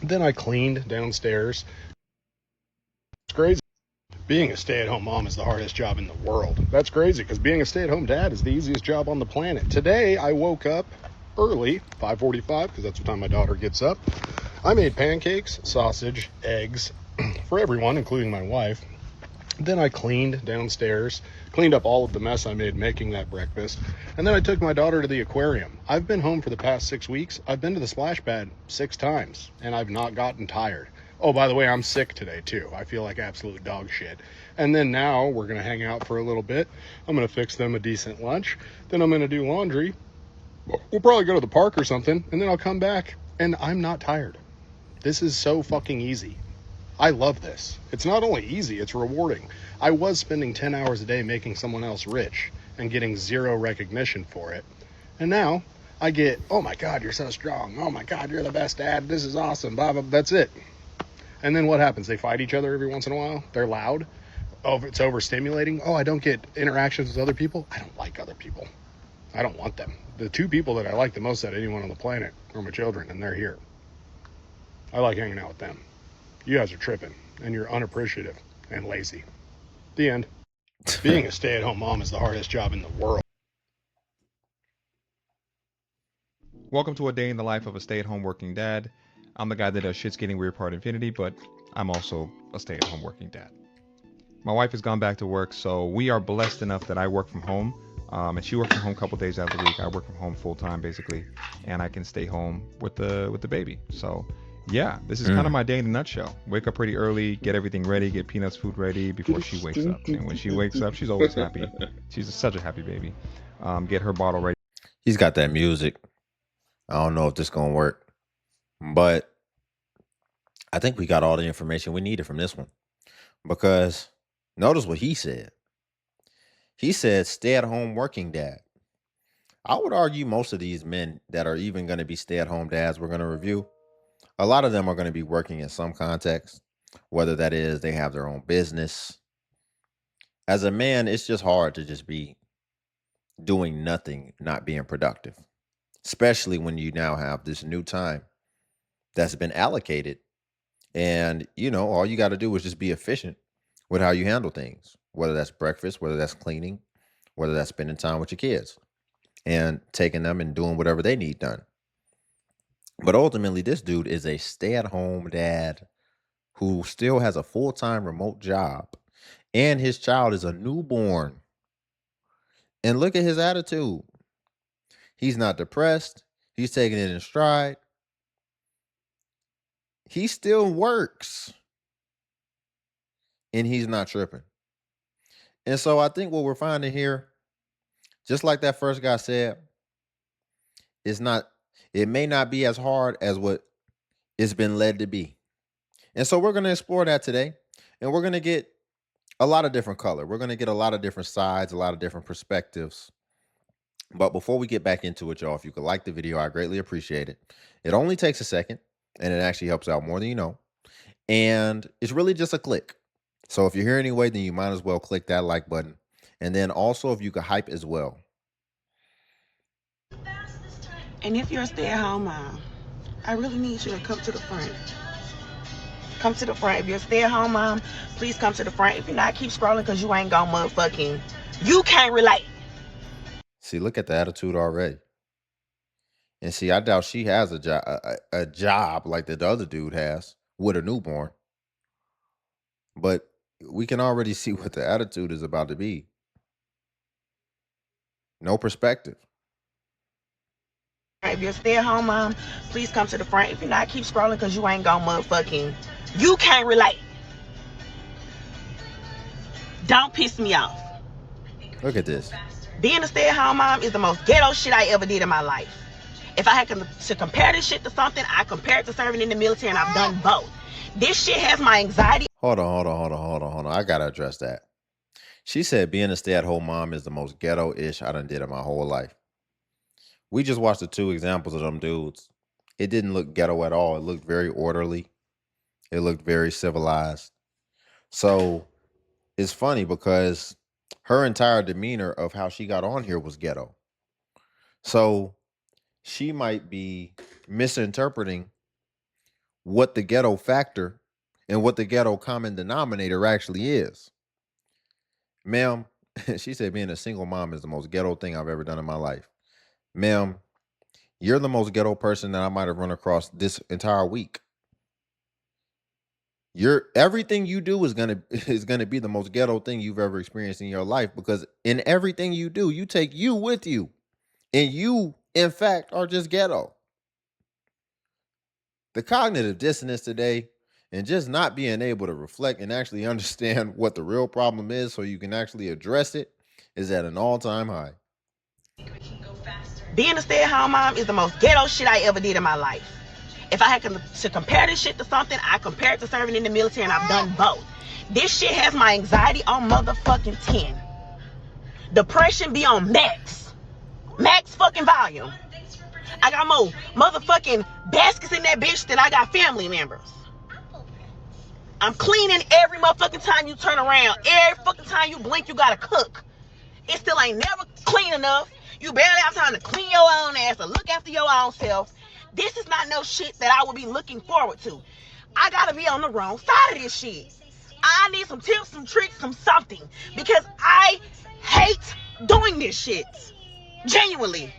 Then I cleaned downstairs. It's crazy. Being a stay-at-home mom is the hardest job in the world. That's crazy because being a stay-at-home dad is the easiest job on the planet. Today I woke up early, 5:45, because that's what time my daughter gets up. I made pancakes, sausage, eggs for everyone, including my wife. Then I cleaned downstairs, cleaned up all of the mess I made making that breakfast, and then I took my daughter to the aquarium. I've been home for the past 6 weeks. I've been to the splash pad 6 times, and I've not gotten tired. Oh, by the way, I'm sick today, too. I feel like absolute dog shit. And then now we're going to hang out for a little bit. I'm going to fix them a decent lunch. Then I'm going to do laundry. We'll probably go to the park or something, and then I'll come back, and I'm not tired. This is so fucking easy. I love this. It's not only easy, it's rewarding. I was spending 10 hours a day making someone else rich and getting zero recognition for it. And now I get, oh my God, you're so strong. Oh my God, you're the best dad. This is awesome. Blah, blah. That's it. And then what happens? They fight each other every once in a while. They're loud. Oh, it's overstimulating. Oh, I don't get interactions with other people. I don't like other people. I don't want them. The two people that I like the most out of anyone on the planet are my children, and they're here. I like hanging out with them. You guys are tripping, and you're unappreciative and lazy. The end. Being a stay-at-home mom is the hardest job in the world. Welcome to a day in the life of a stay-at-home working dad. I'm the guy that does shit's getting weird part infinity, but I'm also a stay-at-home working dad. My wife has gone back to work, so we are blessed enough that I work from home, and she works from home a couple days out of the week. I work from home full time basically, and I can stay home with the baby. So yeah, this is kind of my day in a nutshell. Wake up pretty early, get everything ready, get Peanut's food ready before she wakes up. And when she wakes up, she's always happy. She's such a happy baby. Get her bottle ready. He's got that music. I don't know if this gonna work, but I think we got all the information we needed from this one. Because notice what he said. He said stay-at-home working dad. I would argue most of these men that are even going to be stay-at-home dads we're going to review, a lot of them are going to be working in some context, whether that is they have their own business. As a man, it's just hard to just be doing nothing, not being productive, especially when you now have this new time that's been allocated. And, all you got to do is just be efficient with how you handle things, whether that's breakfast, whether that's cleaning, whether that's spending time with your kids and taking them and doing whatever they need done. But ultimately, this dude is a stay-at-home dad who still has a full-time remote job, and his child is a newborn. And look at his attitude. He's not depressed. He's taking it in stride. He still works, and he's not tripping. And so I think what we're finding here, just like that first guy said, it may not be as hard as what it's been led to be. And so we're going to explore that today, and we're going to get a lot of different color. We're going to get a lot of different sides, a lot of different perspectives. But before we get back into it, y'all, if you could like the video, I greatly appreciate it. It only takes a second, and it actually helps out more than you know. And it's really just a click. So if you're here anyway, then you might as well click that like button. And then also if you could hype as well. And if you're a stay-at-home mom, I really need you to come to the front. Come to the front. If you're a stay-at-home mom, please come to the front. If you're not, keep scrolling because you ain't gonna motherfucking, you can't relate. See, look at the attitude already. And see, I doubt she has a job like the other dude has with a newborn. But we can already see what the attitude is about to be. No perspective. If you're a stay-at-home mom, please come to the front. If you're not, keep scrolling because you ain't gonna motherfucking, you can't relate. Don't piss me off. Look at this. Being a stay-at-home mom is the most ghetto shit I ever did in my life. If I had to compare this shit to something, I compare it to serving in the military, and I've done both. This shit has my anxiety. Hold on. I gotta address that. She said being a stay-at-home mom is the most ghetto-ish I done did in my whole life. We just watched the two examples of them dudes. It didn't look ghetto at all. It looked very orderly. It looked very civilized. So it's funny because her entire demeanor of how she got on here was ghetto. So she might be misinterpreting what the ghetto factor and what the ghetto common denominator actually is. Ma'am, she said being a single mom is the most ghetto thing I've ever done in my life. Ma'am, you're the most ghetto person that I might have run across this entire week. Everything you do is gonna be the most ghetto thing you've ever experienced in your life, because in everything you do, you take you with you. And you, in fact, are just ghetto. The cognitive dissonance today and just not being able to reflect and actually understand what the real problem is so you can actually address it is at an all-time high. Being a stay-at-home mom is the most ghetto shit I ever did in my life. If I had to compare this shit to something, I compare it to serving in the military, and I've done both. This shit has my anxiety on motherfucking 10. Depression be on max fucking volume. I got more motherfucking baskets in that bitch than I got family members. I'm cleaning every motherfucking time you turn around. Every fucking time you blink, you gotta cook. It still ain't never clean enough. You barely have time to clean your own ass or look after your own self. This is not no shit that I would be looking forward to. I gotta be on the wrong side of this shit. I need some tips, some tricks, some something, because I hate doing this shit. Genuinely.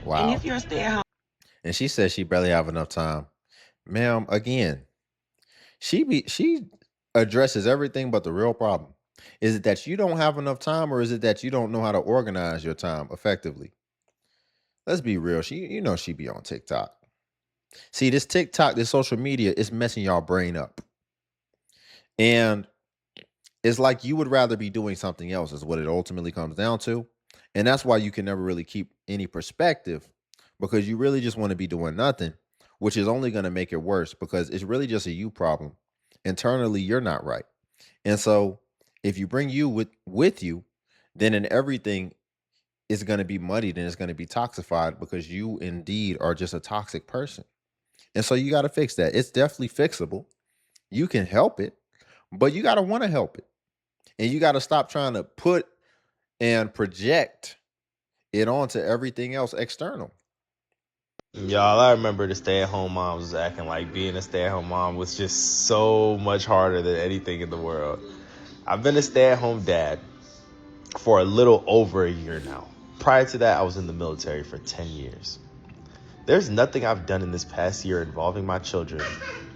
Wow. And if you're a stay-at-home, and she says she barely have enough time. Ma'am, again, she addresses everything but the real problem. Is it that you don't have enough time, or is it that you don't know how to organize your time effectively? Let's be real. She be on TikTok. See, this TikTok, this social media is messing y'all brain up. And it's like you would rather be doing something else is what it ultimately comes down to. And that's why you can never really keep any perspective, because you really just want to be doing nothing, which is only going to make it worse, because it's really just a you problem. Internally, you're not right. And so if you bring you with you, then in everything is going to be muddied and it's going to be toxified, because you indeed are just a toxic person. And so you got to fix that. It's definitely fixable. You can help it, but you got to want to help it. And you got to stop trying to put and project it onto everything else external. Y'all, I remember the stay-at-home moms was acting like being a stay-at-home mom was just so much harder than anything in the world. I've been a stay-at-home dad for a little over a year now. Prior to that, I was in the military for 10 years. There's nothing I've done in this past year involving my children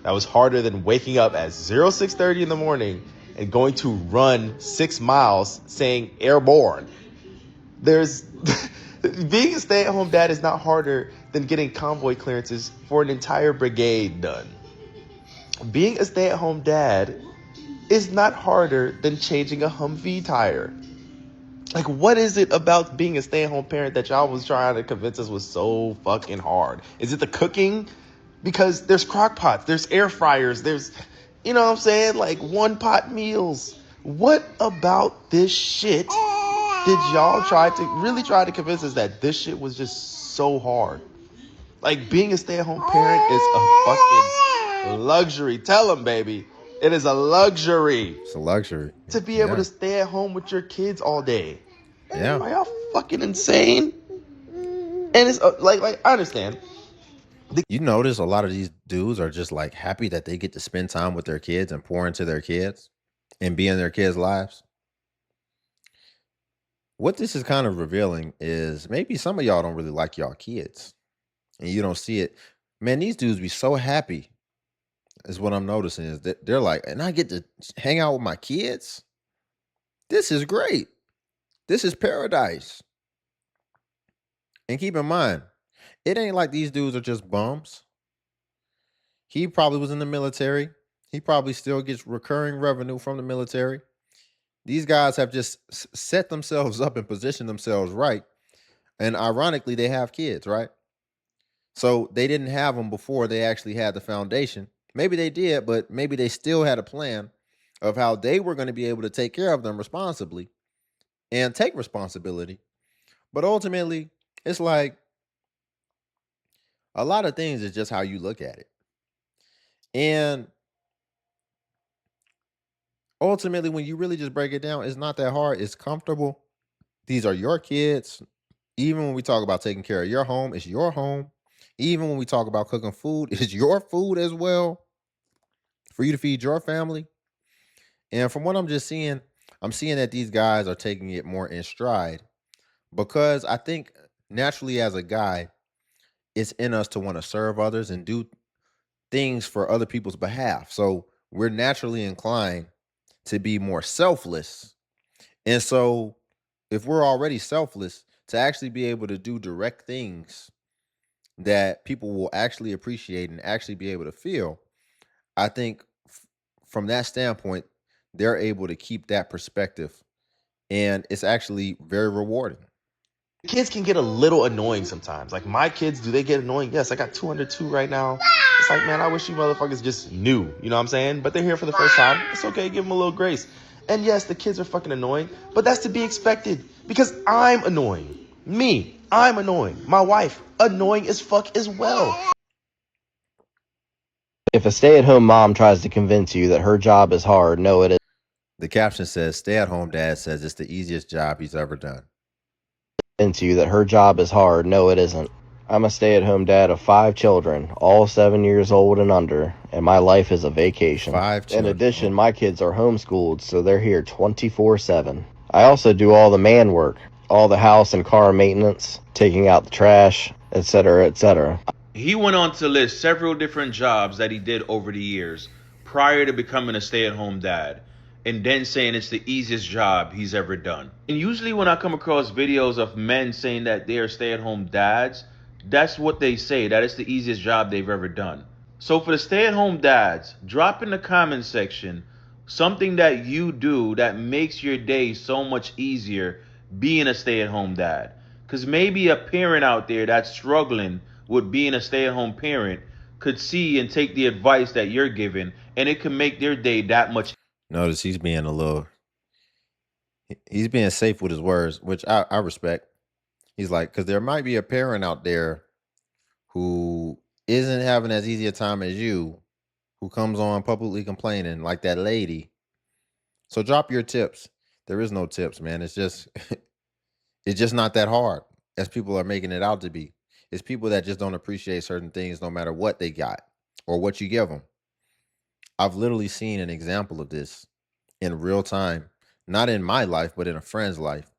that was harder than waking up at 6:30 in the morning and going to run 6 miles saying airborne. Being a stay-at-home dad is not harder than getting convoy clearances for an entire brigade done. Being a stay-at-home dad is not harder than changing a Humvee tire. Like, what is it about being a stay-at-home parent that y'all was trying to convince us was so fucking hard? Is it the cooking? Because there's crock pots, there's air fryers, there's, you know what I'm saying, like one-pot meals. What about this shit did y'all try to convince us that this shit was just so hard? Like, being a stay-at-home parent is a fucking luxury. Tell them, baby. It is a luxury. It's a luxury. To be able to stay at home with your kids all day. Yeah. Are y'all fucking insane? And it's like I understand. You notice a lot of these dudes are just like happy that they get to spend time with their kids and pour into their kids and be in their kids' lives. What this is kind of revealing is maybe some of y'all don't really like y'all kids and you don't see it. Man, these dudes be so happy, is what I'm noticing, is that they're like, and I get to hang out with my kids. This is great. This is paradise. And keep in mind, it ain't like these dudes are just bums. He probably was in the military. He probably still gets recurring revenue from the military. These guys have just set themselves up and positioned themselves right. And ironically, they have kids, right? So they didn't have them before they actually had the foundation. Maybe they did, but maybe they still had a plan of how they were going to be able to take care of them responsibly and take responsibility. But ultimately, it's like a lot of things is just how you look at it. And ultimately, when you really just break it down, it's not that hard. It's comfortable. These are your kids. Even when we talk about taking care of your home, it's your home. Even when we talk about cooking food, it's your food as well for you to feed your family. And from what I'm just seeing, I'm seeing that these guys are taking it more in stride because I think naturally as a guy, it's in us to want to serve others and do things for other people's behalf. So we're naturally inclined to be more selfless. And so if we're already selfless, to actually be able to do direct things that people will actually appreciate and actually be able to feel, I think from that standpoint, they're able to keep that perspective. And it's actually very rewarding. Kids can get a little annoying sometimes. Like my kids, do they get annoying? Yes, I got 202 right now. It's like, man, I wish you motherfuckers just knew. You know what I'm saying? But they're here for the first time. It's okay, give them a little grace. And yes, the kids are fucking annoying, but that's to be expected because I'm annoying. I'm annoying. My wife, annoying as fuck as well. If a stay-at-home mom tries to convince you that her job is hard, no, it The caption says, "Stay at home dad says it's the easiest job he's ever done." convince you that her job is hard, no, it isn't. I'm a stay-at-home dad of 5 children, all 7 years old and under, and my life is a vacation. 5 In children. addition, my kids are homeschooled, so they're here 24/7. I also do all the man work, all the house and car maintenance, taking out the trash, etc., etc. He went on to list several different jobs that he did over the years prior to becoming a stay at home dad, and then saying it's the easiest job he's ever done. And usually, when I come across videos of men saying that they are stay at home dads, that's what they say, that it's the easiest job they've ever done. So, for the stay at home dads, drop in the comment section something that you do that makes your day so much easier being a stay at home dad. Because maybe a parent out there that's struggling with being a stay at home parent could see and take the advice that you're giving, and it could make their day that much. Notice he's being he's being safe with his words, which I respect. He's like, because there might be a parent out there who isn't having as easy a time as you, who comes on publicly complaining like that lady. So drop your tips. There is no tips, man. It's just it's just not that hard as people are making it out to be. It's people that just don't appreciate certain things no matter what they got or what you give them. I've literally seen an example of this in real time, not in my life, but in a friend's life,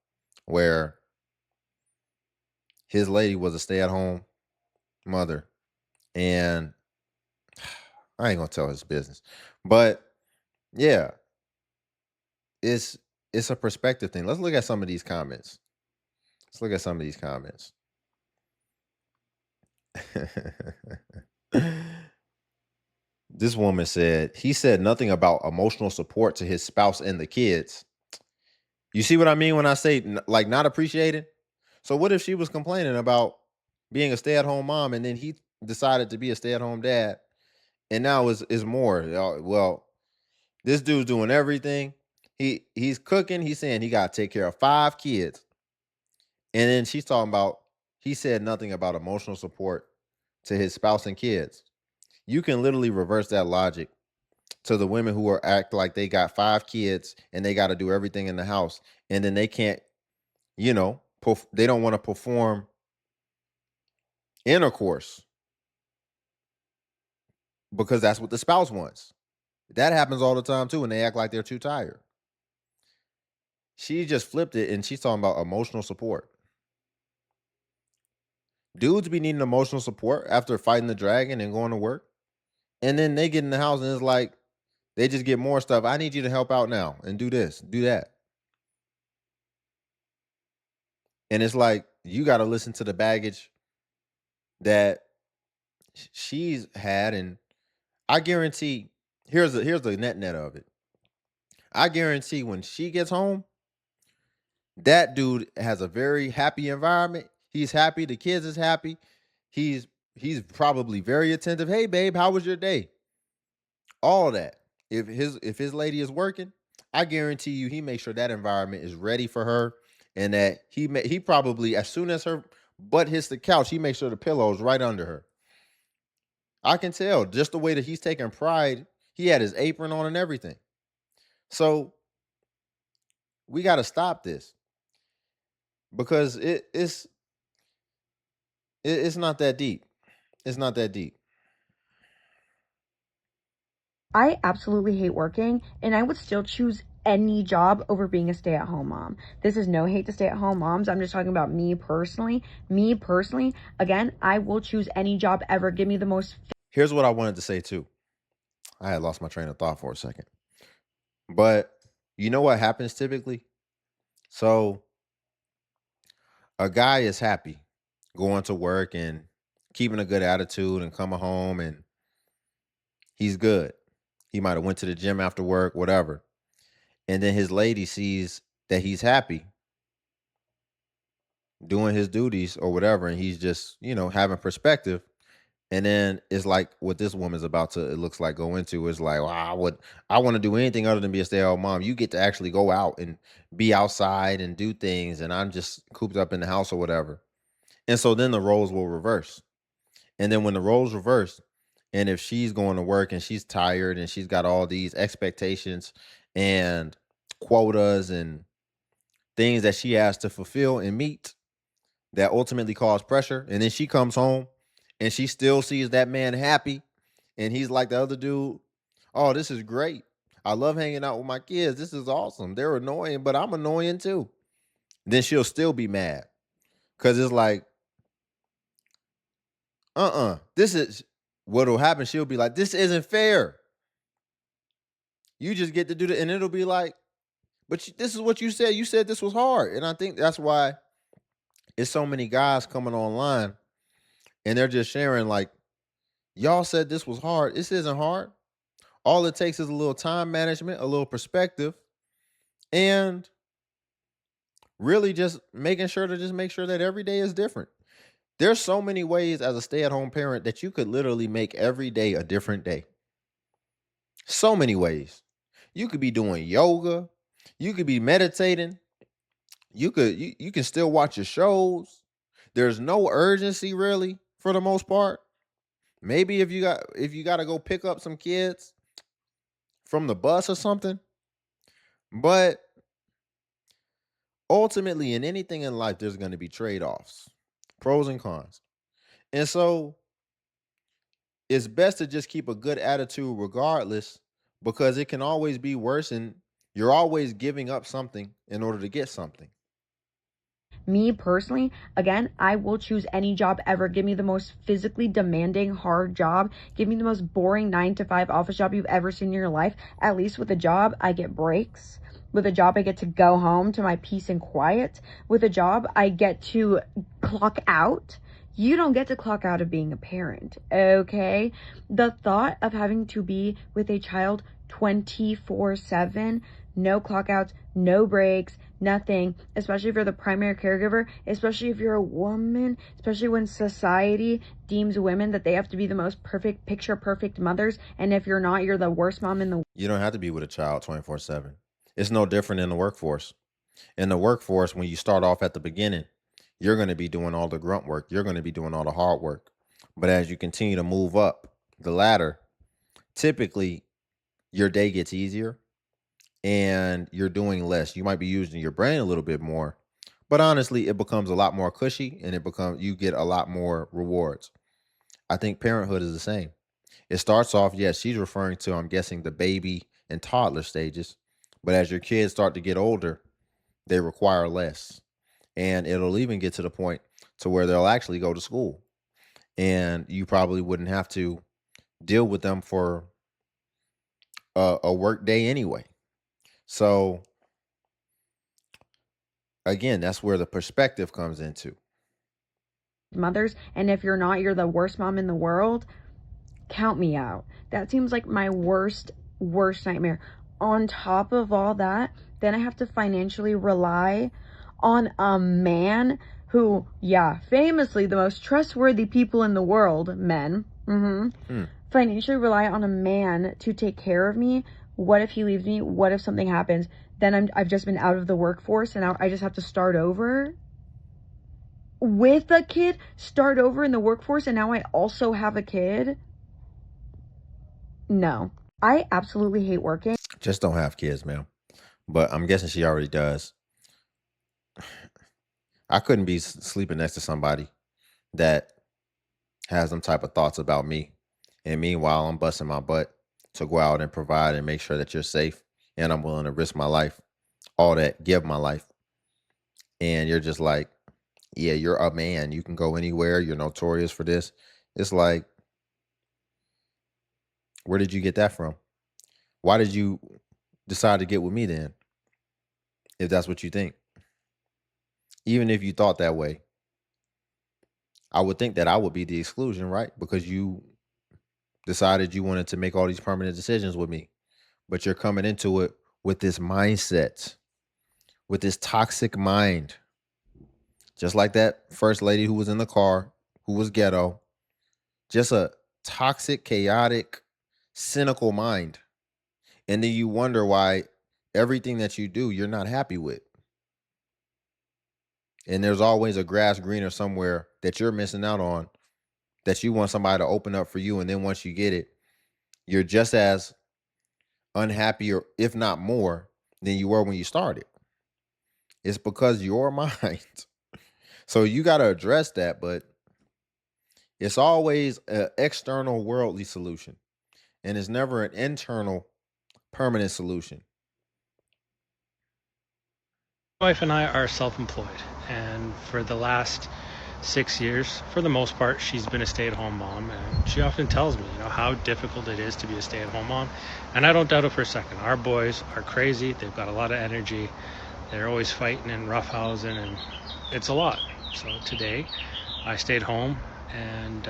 where his lady was a stay-at-home mother, and I ain't gonna tell his business, but yeah, it's it's a perspective thing. Let's look at some of these comments. Let's look at some of these comments. This woman said he said nothing about emotional support to his spouse and the kids. You see what I mean when I say like not appreciated? So what if she was complaining about being a stay-at-home mom and then he decided to be a stay-at-home dad and now is more? Well, this dude's doing everything. He's cooking. He's saying he got to take care of 5 kids. And then she's talking about he said nothing about emotional support to his spouse and kids. You can literally reverse that logic to the women who are act like they got 5 kids and they got to do everything in the house and then they can't, they don't want to perform intercourse because that's what the spouse wants. That happens all the time too, and they act like they're too tired. She just flipped it and she's talking about emotional support. Dudes be needing emotional support after fighting the dragon and going to work. And then they get in the house and it's like they just get more stuff. I need you to help out now and do this, do that. And it's like you got to listen to the baggage that she's had, and I guarantee here's the net of it. I guarantee when she gets home, that dude has a very happy environment. He's happy, the kids is happy. He's probably very attentive. Hey babe, how was your day? All of that. If his lady is working, I guarantee you he makes sure that environment is ready for her, and that he probably, as soon as her butt hits the couch, he makes sure the pillow is right under her. I can tell just the way that he's taking pride. He had his apron on and everything. So we got to stop this because it's not that deep. It's not that deep. I absolutely hate working, and I would still choose any job over being a stay-at-home mom. This is no hate to stay-at-home moms. I'm just talking about me personally. Me personally, again, I will choose any job ever. Give me the most. Here's what I wanted to say too. I had lost my train of thought for a second. But you know what happens typically? So a guy is happy going to work and keeping a good attitude and coming home and he's good. He might have went to the gym after work, whatever. And then his lady sees that he's happy doing his duties or whatever, and he's just, having perspective. And then it's like what this woman's about to, it looks like, go into is like, wow, I want to do anything other than be a stay-at-home mom. You get to actually go out and be outside and do things, and I'm just cooped up in the house or whatever. And so then the roles will reverse. And then when the roles reverse, and if she's going to work and she's tired and she's got all these expectations and quotas and things that she has to fulfill and meet that ultimately cause pressure, and then she comes home and she still sees that man happy and he's like the other dude, oh, this is great. I love hanging out with my kids. This is awesome. They're annoying, but I'm annoying too. Then she'll still be mad because it's like, this is what'll happen. She'll be like, this isn't fair. You just get to do that. And it'll be like, but this is what you said. You said this was hard. And I think that's why it's so many guys coming online and they're just sharing like, y'all said this was hard. This isn't hard. All it takes is a little time management, a little perspective, and really just making sure to just make sure that every day is different. There's so many ways as a stay-at-home parent that you could literally make every day a different day. So many ways. You could be doing yoga. You could be meditating. You can still watch your shows. There's no urgency really for the most part. Maybe if you got to go pick up some kids from the bus or something. But ultimately in anything in life there's going to be trade-offs, pros and cons. And so it's best to just keep a good attitude regardless, because it can always be worse and you're always giving up something in order to get something. Me personally, again, I will choose any job ever. Give me the most physically demanding, hard job. Give me the most boring 9-to-5 office job you've ever seen in your life. At least with a job, I get breaks. With a job, I get to go home to my peace and quiet. With a job, I get to clock out. You don't get to clock out of being a parent, okay? The thought of having to be with a child 24/7, no clock outs, no breaks, nothing, especially if you're the primary caregiver, especially if you're a woman, especially when society deems women that they have to be the most perfect, picture perfect mothers, and if you're not, you're the worst mom in the world. You don't have to be with a child 24/7. It's no different in the workforce. In the workforce, when you start off at the beginning, you're going to be doing all the grunt work. You're going to be doing all the hard work. But as you continue to move up the ladder, typically your day gets easier and you're doing less. You might be using your brain a little bit more, but honestly, it becomes a lot more cushy and you get a lot more rewards. I think parenthood is the same. It starts off, yes, she's referring to, I'm guessing, the baby and toddler stages. But as your kids start to get older, they require less. And it'll even get to the point to where they'll actually go to school. And you probably wouldn't have to deal with them for a work day anyway. So again, that's where the perspective comes into. Mothers, and if you're not, you're the worst mom in the world. Count me out. That seems like my worst nightmare. On top of all that, then I have to financially rely on a man who, yeah, famously the most trustworthy people in the world, men, financially rely on a man to take care of me. What if he leaves me? What if something happens? Then I've just been out of the workforce and now I just have to start over with a kid, start over in the workforce, and now I also have a kid. No, I absolutely hate working. Just don't have kids, ma'am. But I'm guessing she already does. I couldn't be sleeping next to somebody that has them type of thoughts about me. And meanwhile, I'm busting my butt to go out and provide and make sure that you're safe. And I'm willing to risk my life, all that, give my life. And you're just like, yeah, you're a man. You can go anywhere. You're notorious for this. It's like, where did you get that from? Why did you decide to get with me then? If that's what you think. Even if you thought that way, I would think that I would be the exclusion, right? Because you decided you wanted to make all these permanent decisions with me. But you're coming into it with this mindset, with this toxic mind. Just like that first lady who was in the car, who was ghetto. Just a toxic, chaotic, cynical mind. And then you wonder why everything that you do, you're not happy with. And there's always a grass greener somewhere that you're missing out on, that you want somebody to open up for you. And then once you get it, you're just as unhappy, or if not more, than you were when you started. It's because your mind. So you got to address that, but it's always an external worldly solution. And it's never an internal permanent solution. My wife and I are self-employed, and for the last 6 years, for the most part, she's been a stay-at-home mom, and she often tells me, how difficult it is to be a stay-at-home mom, and I don't doubt it for a second. Our boys are crazy. They've got a lot of energy. They're always fighting and roughhousing, and it's a lot. So today, I stayed home and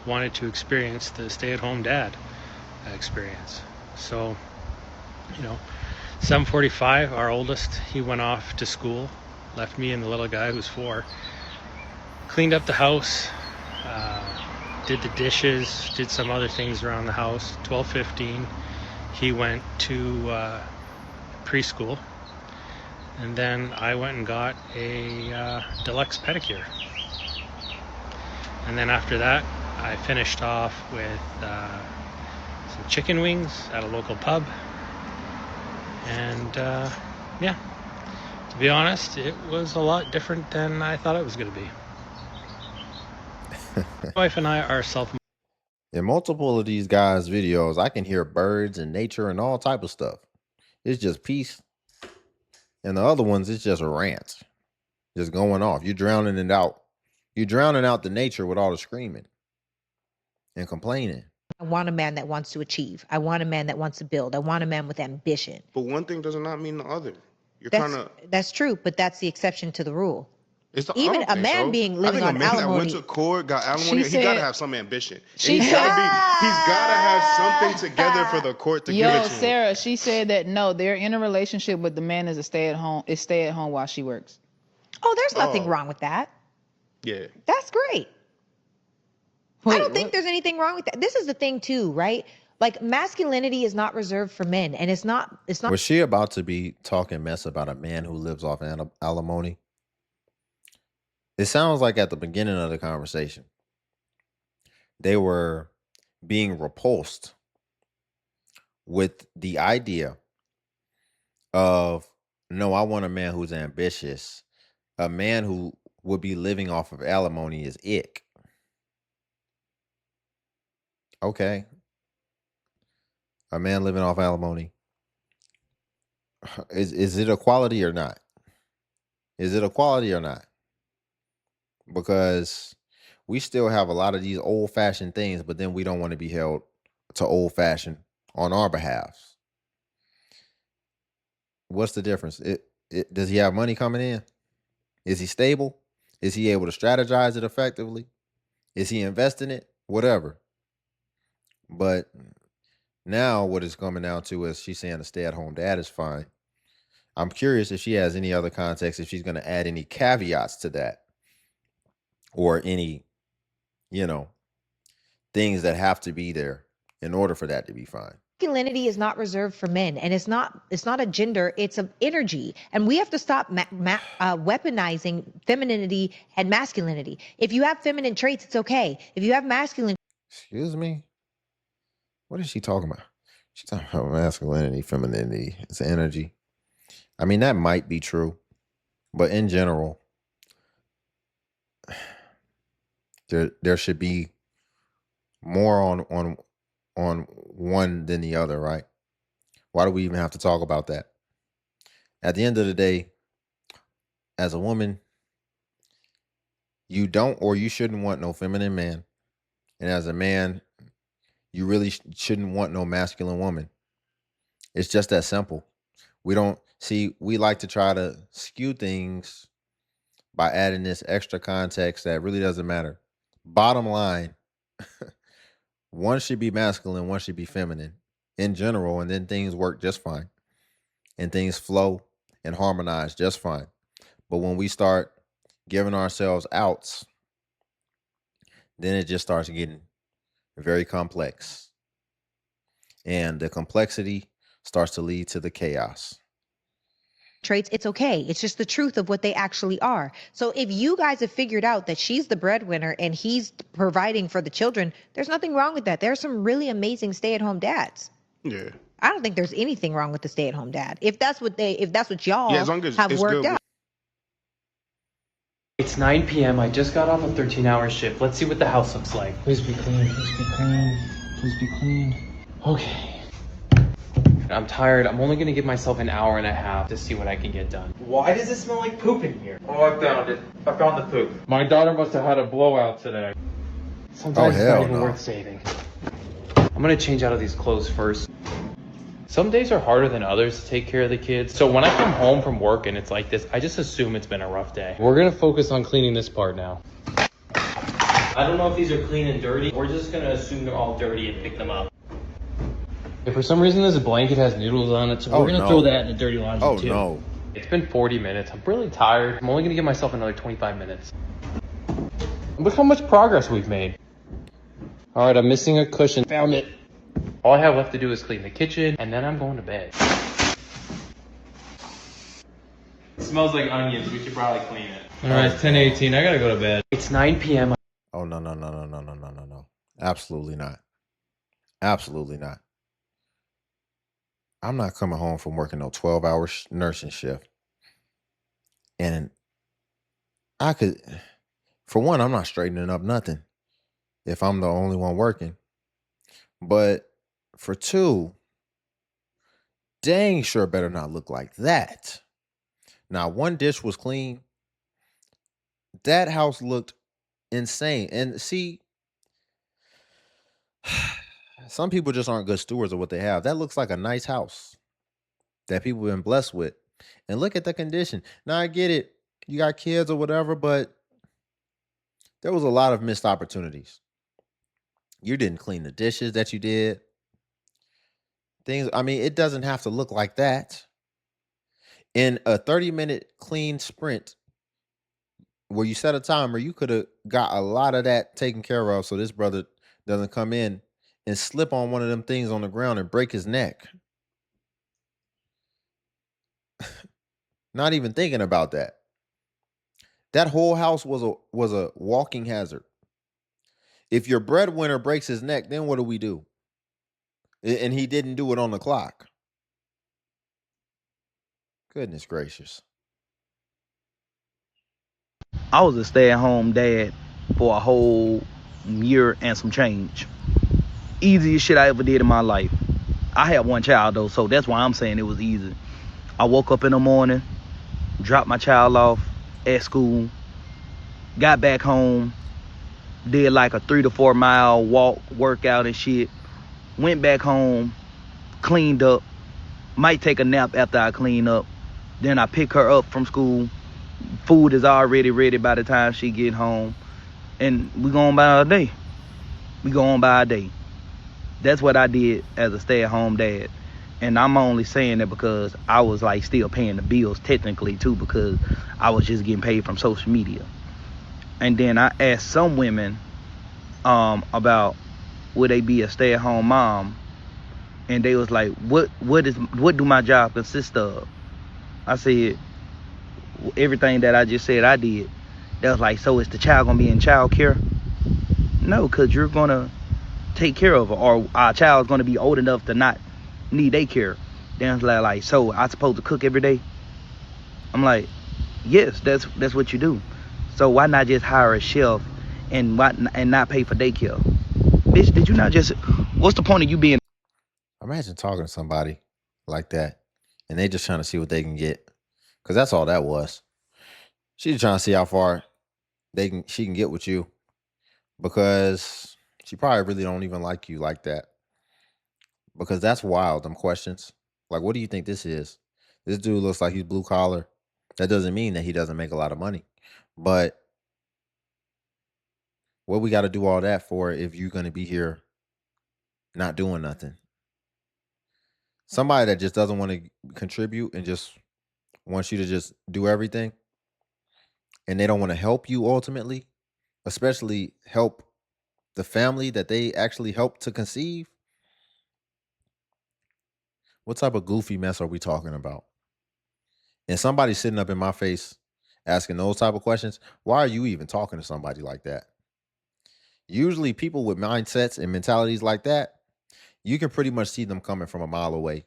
wanted to experience the stay-at-home dad experience. So, 7:45, our oldest, he went off to school, left me and the little guy who's 4, cleaned up the house, did the dishes, did some other things around the house. 12:15, he went to preschool, and then I went and got a deluxe pedicure. And then after that, I finished off with some chicken wings at a local pub. And to be honest, it was a lot different than I thought it was going to be. My wife and I are In multiple of these guys' videos, I can hear birds and nature and all type of stuff. It's just peace. And the other ones, it's just a rant. Just going off. You're drowning it out. You're drowning out the nature with all the screaming and complaining. I want a man that wants to achieve. I want a man that wants to build. I want a man with ambition. But one thing does not mean the other. That's true, but that's the exception to the rule. It's Even a man being living on I think a man alimony. that went to court, got alimony, he gotta have some ambition. She He's gotta have something together for the court to give it to him. Sarah, she said that no, they're in a relationship, but the man is stay at home while she works. Oh, there's nothing wrong with that. Yeah. That's great. I don't think there's anything wrong with that. This is the thing too, right? Like, masculinity is not reserved for men, and it's not. Was she about to be talking mess about a man who lives off alimony? It sounds like at the beginning of the conversation, they were being repulsed with the idea of, no, I want a man who's ambitious. A man who would be living off of alimony is ick. Okay. A man living off alimony. Is it equality or not? Is it equality or not? Because we still have a lot of these old-fashioned things, but then we don't want to be held to old-fashioned on our behalf. What's the difference? Does he have money coming in? Is he stable? Is he able to strategize it effectively? Is he investing it? Whatever. But now what it's coming down to is she's saying a stay-at-home dad is fine. I'm curious if she has any other context, if she's going to add any caveats to that, or any, things that have to be there in order for that to be fine. Masculinity is not reserved for men, and it's not a gender, it's an energy, and we have to stop weaponizing femininity and masculinity. If you have feminine traits, it's okay. If you have masculine, excuse me, what is she talking about? She's talking about masculinity, femininity, it's energy. I mean, that might be true, but in general, There should be more on one than the other, right? Why do we even have to talk about that? At the end of the day, as a woman, you don't or you shouldn't want no feminine man. And as a man, you really shouldn't want no masculine woman. It's just that simple. We like to try to skew things by adding this extra context that really doesn't matter. Bottom line, one should be masculine, one should be feminine in general, and then things work just fine. And things flow and harmonize just fine. But when we start giving ourselves outs, then it just starts getting very complex. And the complexity starts to lead to the chaos. Traits, it's okay. It's just the truth of what they actually are. So if you guys have figured out that she's the breadwinner and he's providing for the children, there's nothing wrong with that. There are some really amazing stay-at-home dads. Yeah. I don't think there's anything wrong with the stay-at-home dad. If that's what y'all Yeah, as long as have it's worked good. out. It's 9 p.m. I just got off a 13-hour shift. Let's see what the house looks like. Please be clean. Please be clean. Please be clean. Okay. I'm tired. I'm only gonna give myself an hour and a half to see what I can get done. Why does it smell like poop in here? Oh, I found it. I found the poop. My daughter must have had a blowout today. Sometimes it's not hell even no. worth saving. I'm gonna change out of these clothes first. Some days are harder than others to take care of the kids. So when I come home from work and it's like this, I just assume it's been a rough day. We're gonna focus on cleaning this part now. I don't know if these are clean and dirty. We're just gonna assume they're all dirty and pick them up. If for some reason this blanket has noodles on it, so we're gonna throw that in the dirty laundry too. Oh no. It's been 40 minutes. I'm really tired. I'm only gonna give myself another 25 minutes. Look how much progress we've made. All right, I'm missing a cushion. Found it. All I have left to do is clean the kitchen, and then I'm going to bed. It smells like onions. We should probably clean it. All right, it's 10:18. I gotta go to bed. It's 9 p.m. Oh no. Absolutely not. Absolutely not. I'm not coming home from working no 12-hour nursing shift. And for one, I'm not straightening up nothing if I'm the only one working. But for two, dang sure better not look like that. Now, one dish was clean. That house looked insane. And see, some people just aren't good stewards of what they have. That looks like a nice house that people have been blessed with. And look at the condition. Now, I get it. You got kids or whatever, but there was a lot of missed opportunities. You didn't clean the dishes that you did. It doesn't have to look like that. In a 30-minute clean sprint where you set a timer, you could have got a lot of that taken care of so this brother doesn't come in and slip on one of them things on the ground and break his neck. Not even thinking about that. That whole house was a walking hazard. If your breadwinner breaks his neck, then what do we do? And he didn't do it on the clock. Goodness gracious. I was a stay-at-home dad for a whole year and some change. Easiest shit I ever did in my life. I had one child though, so that's why I'm saying it was easy. I woke up in the morning, dropped my child off at school, got back home, did like a 3 to 4 mile walk, workout and shit, went back home, cleaned up, might take a nap after I clean up, then I pick her up from school. Food is already ready by the time she get home, and we go on by our day. That's what I did as a stay-at-home dad. And I'm only saying that because I was like still paying the bills technically too, because I was just getting paid from social media. And then I asked some women about would they be a stay-at-home mom, and they was like, what do my job consist of? I said everything that I just said I did. That was like, so is the child gonna be in child care? No, because you're gonna take care of her, or our child's gonna be old enough to not need daycare. Then it's like, so I supposed to cook every day? I'm like, yes, that's what you do. So why not just hire a chef and not pay for daycare. Bitch, did you not just? What's the point of you being? Imagine talking to somebody like that, and they just trying to see what they can get, because that's all that was. She's trying to see how far she can get with you, because she probably really don't even like you like that. Because that's wild. Them questions, like, what do you think this is? This dude looks like he's blue collar. That doesn't mean that he doesn't make a lot of money, but what we got to do all that for if you're going to be here not doing nothing? Somebody that just doesn't want to contribute and just wants you to just do everything, and they don't want to help you ultimately, especially help the family that they actually helped to conceive. What type of goofy mess are we talking about? And somebody sitting up in my face asking those type of questions, why are you even talking to somebody like that? Usually people with mindsets and mentalities like that, you can pretty much see them coming from a mile away.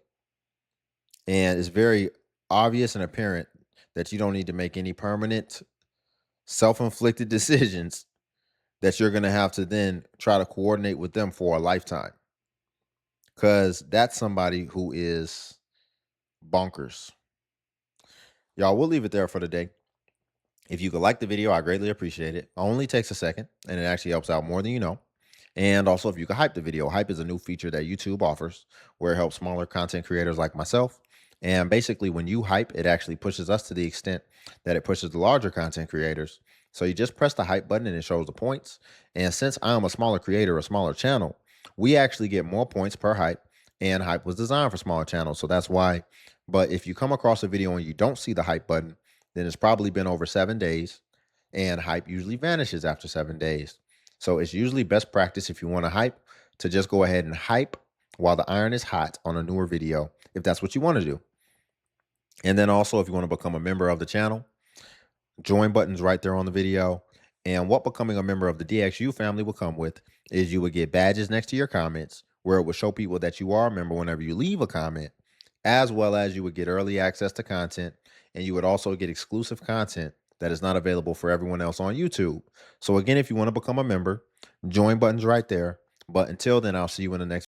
And it's very obvious and apparent that you don't need to make any permanent self-inflicted decisions that you're going to have to then try to coordinate with them for a lifetime. Because that's somebody who is bonkers. Y'all, we'll leave it there for today. If you could like the video, I greatly appreciate it. It only takes a second, and it actually helps out more than you know. And also, if you could hype the video. Hype is a new feature that YouTube offers where it helps smaller content creators like myself. And basically, when you hype, it actually pushes us to the extent that it pushes the larger content creators. So you just press the hype button and it shows the points. And since I'm a smaller creator, a smaller channel, we actually get more points per hype. And hype was designed for smaller channels. So that's why. But if you come across a video and you don't see the hype button, then it's probably been over 7 days. And hype usually vanishes after 7 days. So it's usually best practice if you want to hype to just go ahead and hype while the iron is hot on a newer video, if that's what you want to do. And then also, if you want to become a member of the channel, join button's right there on the video. And what becoming a member of the DXU family will come with is you would get badges next to your comments where it will show people that you are a member whenever you leave a comment, as well as you would get early access to content, and you would also get exclusive content that is not available for everyone else on YouTube. So again, if you want to become a member, join button's right there. But until then, I'll see you in the next